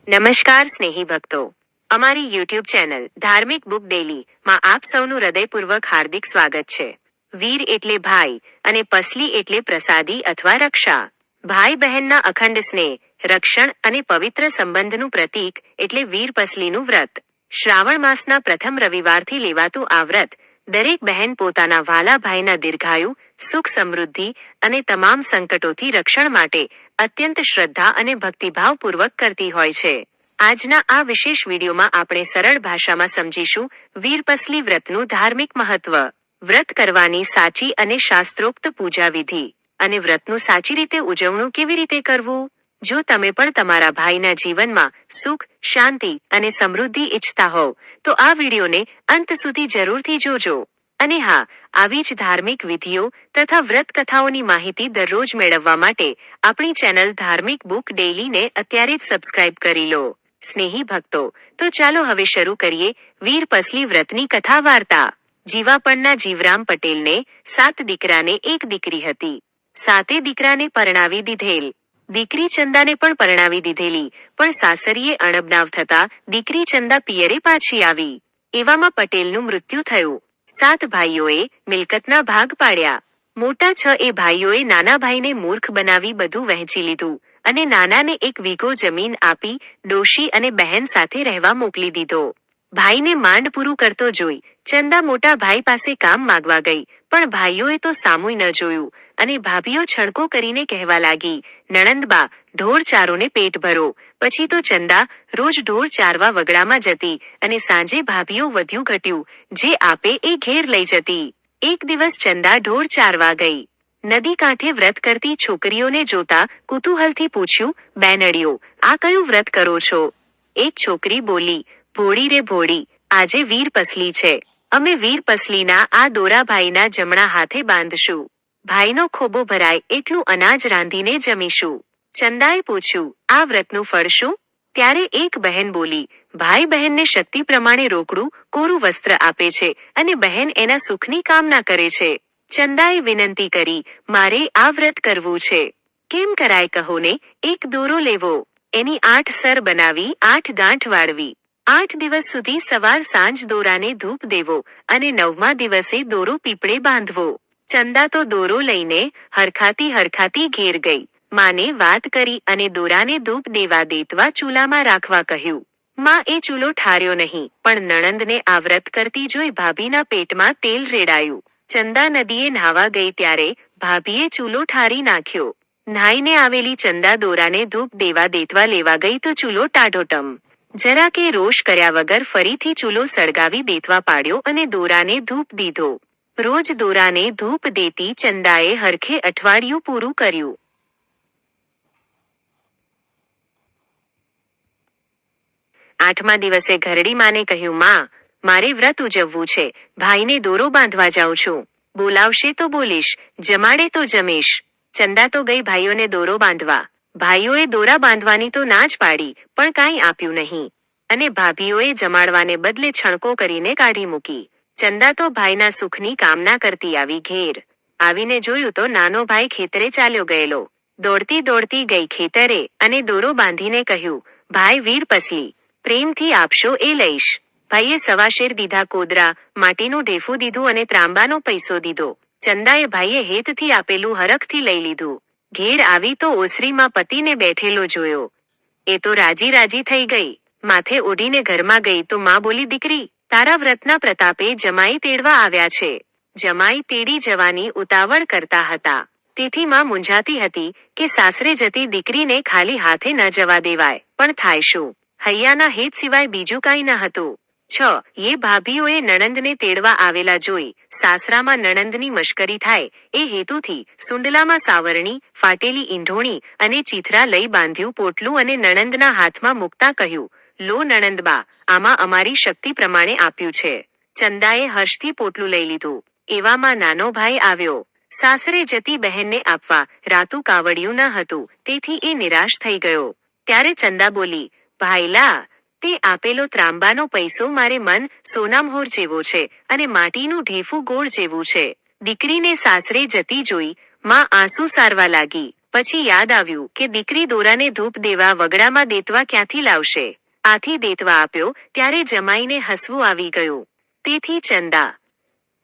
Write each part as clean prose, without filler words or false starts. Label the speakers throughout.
Speaker 1: નમસ્કાર સ્નેહી ભક્તો, અમારી યુટ્યુબ ચેનલ ધાર્મિક બુક ડેલી માં આપ સૌનું હૃદયપૂર્વક હાર્દિક સ્વાગત છે. વીર એટલે ભાઈ અને પસલી એટલે પ્રસાદી અથવા રક્ષા. ભાઈ બહેનના અખંડ સ્નેહ, રક્ષણ અને પવિત્ર સંબંધનું પ્રતીક એટલે વીર પસલીનું વ્રત. શ્રાવણ માસના પ્રથમ રવિવારથી લેવાતું આ વ્રત દરેક બહેન પોતાના વાલા ભાઈના દીર્ઘાયુ, સુખ સમૃદ્ધિ અને તમામ સંકટોથી રક્ષણ માટે અત્યંત શ્રદ્ધા અને ભક્તિભાવપૂર્વક કરતી હોય છે. આજના આ વિશેષ વિડીયોમાં આપણે સરળ ભાષામાં સમજીશું વીરપસલી વ્રતનું ધાર્મિક મહત્વ, વ્રત કરવાની સાચી અને શાસ્ત્રોક્ત પૂજા વિધિ અને વ્રતનું સાચી રીતે ઉજવણું કેવી રીતે કરવું. જો તમે પણ તમારા ભાઈના જીવનમાં સુખ, શાંતિ અને સમૃદ્ધિ ઈચ્છતા હોવ તો આ વિડીયોને અંત સુધી જરૂરથી જોજો. અને હા, આવી જ ધાર્મિક વિધિઓ તથા વ્રત કથાઓની માહિતી દરરોજ મેળવવા માટે આપણી ચેનલ ધાર્મિક બુક ડેલીને અત્યારે જ સબસ્ક્રાઇબ કરી લો. સ્નેહી ભક્તો, તો ચાલો હવે શરૂ કરીએ વીરપસલી વ્રતની કથા વાર્તા. જીવાપણના જીવરામ પટેલને 7 દીકરાને 1 દીકરી હતી. 7 દીકરાને પરણાવી દીધેલ. દીકરી ચંદાને પણ પરણાવી દીધેલી, પણ સાસરીએ અણબનાવ થતા દીકરી ચંદા પિયરે પાછી આવી. એવામાં પટેલનું મૃત્યુ થયું. 7 ભાઈઓએ મિલકતના ભાગ પાડ્યા. મોટા 6 ભાઈઓએ નાના ભાઈને મૂર્ખ બનાવી બધું વહેંચી લીધું અને નાનાને 1 વીઘો જમીન આપી ડોશી અને બહેન સાથે રહેવા મોકલી દીધો. ભાઈને માંડ પૂરું કરતો જોઈ ચંદા મોટા ભાઈ પાસે કામ માગવા ગઈ, પણ ભાઈઓએ તો સામુય ન જોયું અને ભાભીઓ છણકો કરીને કહેવા લાગી, નણંદબા, ઢોર ચારોને પેટ ભરો. પછી તો ચંદા રોજ ઢોર ચારવા વગડામાં જતી અને સાંજે ભાભીઓ વધ્યું ઘટ્યું જે આપે એ ઘેર લઈ જતી. એક દિવસ ચંદા ઢોર ચારવા ગઈ. નદી કાંઠે વ્રત કરતી છોકરીઓને જોતા કુતૂહલથી પૂછ્યું, બેનડીઓ, આ કયું વ્રત કરો છો? એક છોકરી બોલી, ભોળી રે ભોળી, આજે વીરપસલી છે. અમે વીરપસલીના આ દોરા ભાઈના જમણા હાથે બાંધશું. ભાઈનો ખોબો ભરાય એટલું અનાજ રાંધીને જમીશું. ચંદાએ પૂછ્યું, આ વ્રતનું ફળ શું? ત્યારે એક બહેન બોલી, ભાઈ બહેનને શક્તિ પ્રમાણે રોકડું, કોરું વસ્ત્ર આપે છે અને બહેન એના સુખની કામના કરે છે. ચંદાએ વિનંતી કરી, મારે આ વ્રત કરવું છે. કેમ કરાય કહો ને. એક દોરો લેવો, એની 8 સર બનાવી 8 ગાંઠ વાળવી. 8 દિવસ સુધી સવાર સાંજ દોરાને ધૂપ દેવો અને 9મા દિવસે દોરો પીપળે બાંધવો. ચંદા તો દોરો લઈને હરખાતી ઘેર ગઈ. માને વાત કરી અને દોરાને ધૂપ દેવા દેતવા ચૂલામાં રાખવા કહ્યું. માં એ ચૂલો ઠાર્યો નહીં, પણ નણંદને આ વ્રત કરતી જોઈ ભાભીના પેટમાં તેલ રેડાયું. ચંદા નદીએ ન્હાવા ગઈ ત્યારે ભાભીએ ચૂલો ઠારી નાખ્યો. નાઈને આવેલી ચંદા દોરાને ધૂપ દેવા દેતવા લેવા ગઈ તો ચૂલો ટાઢોટમ. જરા કે રોષ કર્યા વગર ફરીથી ચૂલો સળગાવી દેતવા પાડ્યો અને દોરાને ધૂપ દીધો. રોજ દોરાને ધૂપ દેતી ચંદાએ હરખે અઠવાડિયું પૂરું કર્યું. 8મા દિવસે ઘરડી માને કહ્યું, માં, મારે વ્રત ઉજવવું છે. ભાઈને દોરો બાંધવા જાઉં છું. બોલાવશે તો બોલીશ, જમાડે તો જમીશ. ચંદા તો ગઈ ભાઈઓને દોરો બાંધવા. ભાઈઓએ દોરા બાંધવાની તો ના જ પાડી, પણ કાંઈ આપ્યું નહીં અને ભાભીઓએ જમાડવાને બદલે છણકો કરીને કાઢી મૂકી. ચંદા તો ભાઈના સુખની કામના કરતી આવી ઘેર. આવીને જોયું તો નાનો ભાઈ ખેતરે ચાલ્યો ગયેલો. દોડતી ગઈ ખેતરે અને દોરો બાંધીને કહ્યું, ભાઈ વીરપસલી, પ્રેમથી આપશો એ લઈશ. ભાઈએ સવાશેર દીધા કોદરા, માટીનું ઢેફું દીધું અને ત્રાંબાનો પૈસો દીધો. ચંદાએ ભાઈએ હેતથી આપેલું હરખથી લઈ લીધું. ઘેર આવી તો ઓસરીમાં પતિને બેઠેલો જોયો. એ તો રાજી થઈ ગઈ. માથે ઓઢીને ઘરમાં ગઈ તો માં બોલી, દીકરી, તારા વ્રતના પ્રતાપે જમાઈ તેડવા આવ્યા છે. જમાઈ તેડી જવાની ઉતાવળ કરતા હતા. તેથી માં મૂંઝાતી હતી કે સાસરે જતી દીકરીને ખાલી હાથે ન જવા દેવાય, પણ થાય શું? હૈયાના હેત સિવાય બીજું કાંઈ ન હતું. 6 ભાભીઓએ નણંદને તેડવા આવેલા જોઈ સાસરામાં નણંદની મશ્કરી થાય એ હેતુથી સુંડલામાં સાવરણી, ફાટેલી ઈંઢોણી અને ચીથરા લઈ બાંધ્યું પોટલું અને નણંદના હાથમાં મૂકતા કહ્યું, લો નણંદબા, આમાં અમારી શક્તિ પ્રમાણે આપ્યું છે. ચંદાએ હર્ષથી પોટલું લઈ લીધું. એવામાં નાનો ભાઈ આવ્યો. સાસરે જતી બહેનને આપવા રાતું કાવડિયું ન હતું, તેથી એ નિરાશ થઈ ગયો. ત્યારે ચંદા બોલી, ભાઈલા, તે આપેલો ત્રાંબાનો પૈસો મારે મન સોનામહોર જેવો છે અને માટીનું ઢેફું ગોળ જેવું છે. દીકરીને સાસરે જતી જોઈ માં આંસુ સારવા લાગી. પછી યાદ આવ્યું કે દીકરી દોરાને ધૂપ દેવા વગડામાં દેતવા ક્યાંથી લાવશે. આથી દેતવા આપ્યો ત્યારે જમાઈને હસવું આવી ગયું. તેથી ચંદા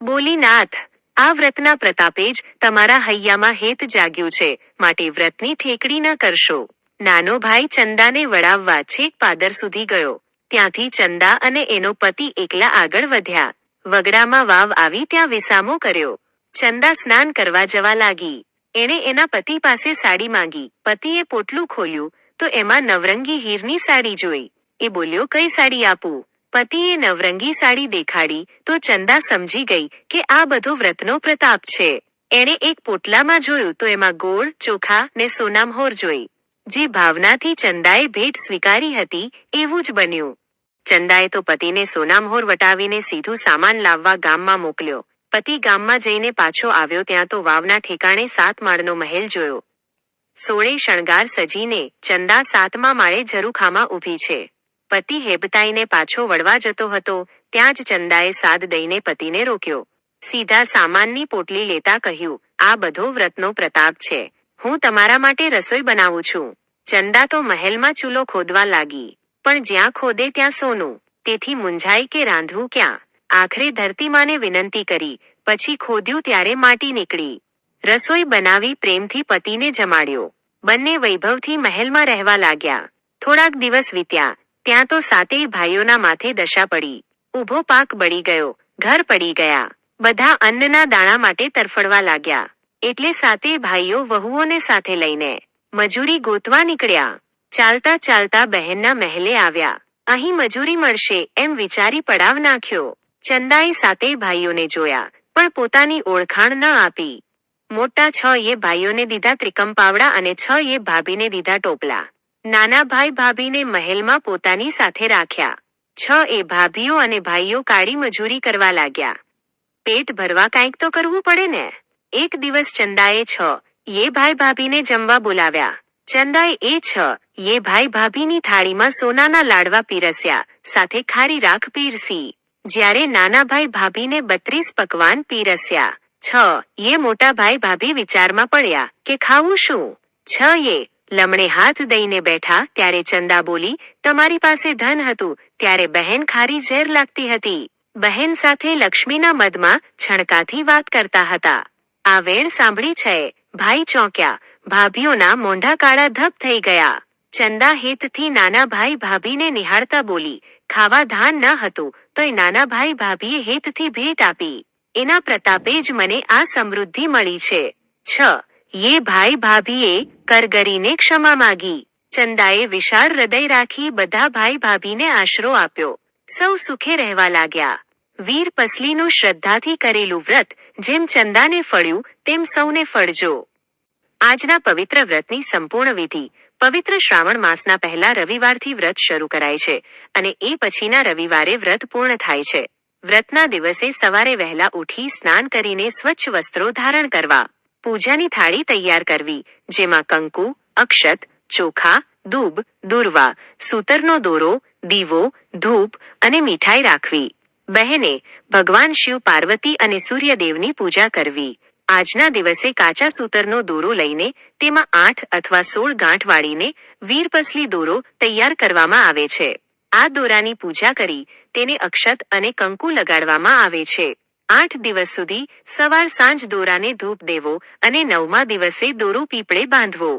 Speaker 1: બોલી, નાથ, આ વ્રતના પ્રતાપે જ તમારા હૈયામાં હેત જાગ્યું છે, માટે વ્રતની ઠેકડી ન કરશો. નાનો ભાઈ ચંદાને વડાવવા છેક પાદર સુધી ગયો. ત્યાંથી ચંદા અને એનો પતિ એકલા આગળ વધ્યા. વગડામાં વાવ આવી ત્યાં વિસામો કર્યો. ચંદા સ્નાન કરવા જવા લાગી. એણે એના પતિ પાસે સાડી માંગી. પતિએ પોટલું ખોલ્યું તો એમાં નવરંગી હીરની સાડી જોઈ. એ બોલ્યો, કઈ સાડી આપું? પતિએ નવરંગી સાડી દેખાડી તો ચંદા સમજી ગઈ કે આ બધો વ્રતનો પ્રતાપ છે. એણે એક પોટલામાં જોયું તો એમાં ગોળ, ચોખા ને સોનામહોર જોઈ. જે ભાવનાથી ચંદાએ ભેટ સ્વીકારી હતી એવું જ બન્યું. ચંદાએ તો પતિને સોનામહોર વટાવીને સીધું સામાન લાવવા ગામમાં મોકલ્યો. પતિ ગામમાં જઈને પાછો આવ્યો ત્યાં તો વાવના ઠેકાણે 7 માળનો મહેલ જોયો. 16 શણગાર સજીને ચંદા 7મા માળે ઝરૂખામાં ઊભી છે. પતિ હેબતાઈને પાછો વળવા જતો હતો ત્યાં જ ચંદાએ સાદ દઈને પતિને રોક્યો. સીધા સામાનની પોટલી લેતા કહ્યું, આ બધો વ્રતનો પ્રતાપ છે. હું તમારા માટે રસોઈ બનાવું છું. ચંદા તો મહેલમાં ચૂલો ખોદવા લાગી. પણ જ્યાં ખોદે ત્યાં સોનું. તેથી મૂંઝાઈ કે રાંધવું ક્યાં. આખરે ધરતીમાને વિનંતી કરી. પછી ખોદ્યું ત્યારે માટી નીકળી. રસોઈ બનાવી પ્રેમથી પતિને જમાડ્યો. બંને વૈભવથી મહેલમાં રહેવા લાગ્યા. થોડાક દિવસ વીત્યા. ત્યાં તો 7 ભાઈઓના માથે દશા પડી. ઊભો પાક બળી ગયો. ઘર પડી ગયા. બધા અન્નના દાણા માટે તરફડવા લાગ્યા. એટલે 7 ભાઈઓ વહુઓને સાથે લઈને મજૂરી ગોતવા નીકળ્યા. ચાલતા ચાલતા બહેનના મહેલે આવ્યા. અહીં મજૂરી મળશે એમ વિચારી પડાવ નાખ્યો. ચંદાએ 7 ભાઈઓને જોયા પણ પોતાની ઓળખાણ ન આપી. મોટા 6 ભાઈઓને દીધા ત્રિકમ પાવડા અને 6 ભાભીને દીધા ટોપલા. નાના ભાઈ ભાભીને મહેલમાં પોતાની સાથે રાખ્યા. 6 ભાભીઓ અને ભાઈઓ કાળી મજૂરી કરવા લાગ્યા. પેટ ભરવા કાંઈક તો કરવું પડે ને. એક દિવસ ચંદાએ 6 ભાઈ ભાભીને જમવા બોલાવ્યા. ચંદાએ એ 6 ભાઈ ભાભીની થાળીમાં સોનાના લાડવા પીરસ્યા, સાથે ખારી રાખ પીરસી. જ્યારે નાના ભાઈ ભાભીને 32 પકવાન પીરસ્યા. 6 મોટા ભાઈ ભાભી વિચારમાં પડ્યા કે ખાવું શું. 6 લમણે હાથ દઈને બેઠા ત્યારે ચંદા બોલી, તમારી પાસે ધન હતું ત્યારે બહેન ખારી ઝેર લાગતી હતી. બહેન સાથે લક્ષ્મીના મદમાં છણકાથી વાત કરતા હતા. આ વેણ સાંભળી 6 ભાઈ ચોંક્યા. ભાભીઓના મોંઢા કાળા ધબ થઈ ગયા. ચંદા હેતથી નાના ભાઈ ભાભીને નિહાળતા બોલી, ખાવા ધાન ન હતું તોય નાના ભાઈ ભાભીએ હેતથી ભેટ આપી. એના પ્રતાપે જ મને આ સમૃદ્ધિ મળી છે. 6 ભાઈ ભાભીએ કરગરીને ક્ષમા માગી. ચંદાએ વિશાળ હૃદય રાખી બધા ભાઈ ભાભીને આશરો આપ્યો. સૌ સુખે રહેવા લાગ્યા. વીર પસલીનું શ્રદ્ધાથી કરેલું વ્રત જેમ ચંદાને ફળ્યું તેમ સૌને ફળજો. આજના પવિત્ર વ્રતની સંપૂર્ણ વિધિ. પવિત્ર શ્રાવણ માસના પહેલા રવિવારથી વ્રત શરૂ કરાય છે અને એ પછીના રવિવારે વ્રત પૂર્ણ થાય છે. વ્રતના દિવસે સવારે વહેલા ઉઠી સ્નાન કરીને સ્વચ્છ વસ્ત્રો ધારણ કરવા. પૂજાની થાળી તૈયાર કરવી, જેમાં કંકુ, અક્ષત, ચોખા, દૂબ, દુર્વા, સૂતરનો દોરો, દીવો, ધૂપ અને મીઠાઈ રાખવી. બહેને ભગવાન શિવ, પાર્વતી અને સૂર્યદેવની પૂજા કરવી. આજના દિવસે કાચા સૂતરનો દોરો લઈને તેમાં 8 અથવા 16 ગાંઠ વાળીને વીરપસલી દોરો તૈયાર કરવામાં આવે છે. આ દોરાની પૂજા કરી તેને અક્ષત અને કંકુ લગાડવામાં આવે છે. 8 દિવસ સુધી સવાર સાંજ દોરાને ધૂપ દેવો અને 9મા દિવસે દોરો પીપળે બાંધવો.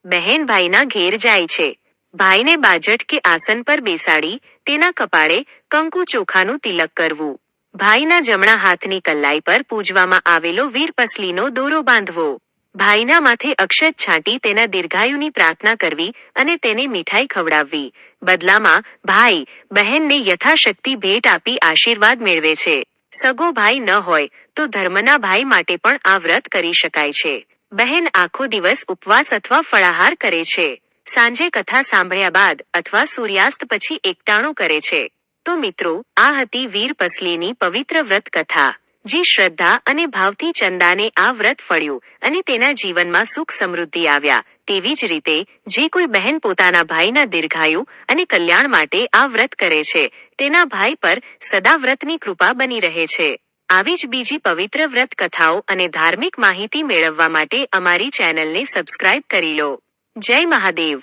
Speaker 1: બહેન ભાઈના ઘેર જાય છે. ભાઈને બાજટ કે આસન પર બેસાડી તેના કપાળે કંકુ ચોખાનું તિલક કરવું. ભાઈના જમણા હાથની કલાઈ પર પૂજવામાં આવેલો વીરપસલીનો દોરો બાંધવો. ભાઈના માથે અક્ષત છાંટી તેના દીર્ઘાયુની પ્રાર્થના કરવી અને તેને મીઠાઈ ખવડાવવી. બદલામાં ભાઈ બહેનને યથાશક્તિ ભેટ આપી આશીર્વાદ મેળવે છે. સગો ભાઈ ન હોય તો ધર્મના ભાઈ માટે પણ આ વ્રત કરી શકાય છે. બહેન આખો દિવસ ઉપવાસ અથવા ફળાહાર કરે છે. સાંજે કથા સાંભળ્યા બાદ અથવા સૂર્યાસ્ત પછી એકટાણું કરે છે. તો મિત્રો, આ હતી વીરપસલીની પવિત્ર વ્રત કથા. જે શ્રદ્ધા અને ભાવથી ચંદાને આ વ્રત ફળ્યું અને તેના જીવનમાં સુખ સમૃદ્ધિ આવ્યા. તેવી જ રીતે જે કોઈ બહેન પોતાના ભાઈના દીર્ઘાયુ અને કલ્યાણ માટે આ વ્રત કરે છે તેના ભાઈ પર સદા વ્રતની કૃપા બની રહે છે. આવી જ બીજી પવિત્ર વ્રત કથાઓ અને ધાર્મિક માહિતી મેળવવા માટે અમારી ચેનલને સબસ્ક્રાઇબ કરી લો. જય મહાદેવ.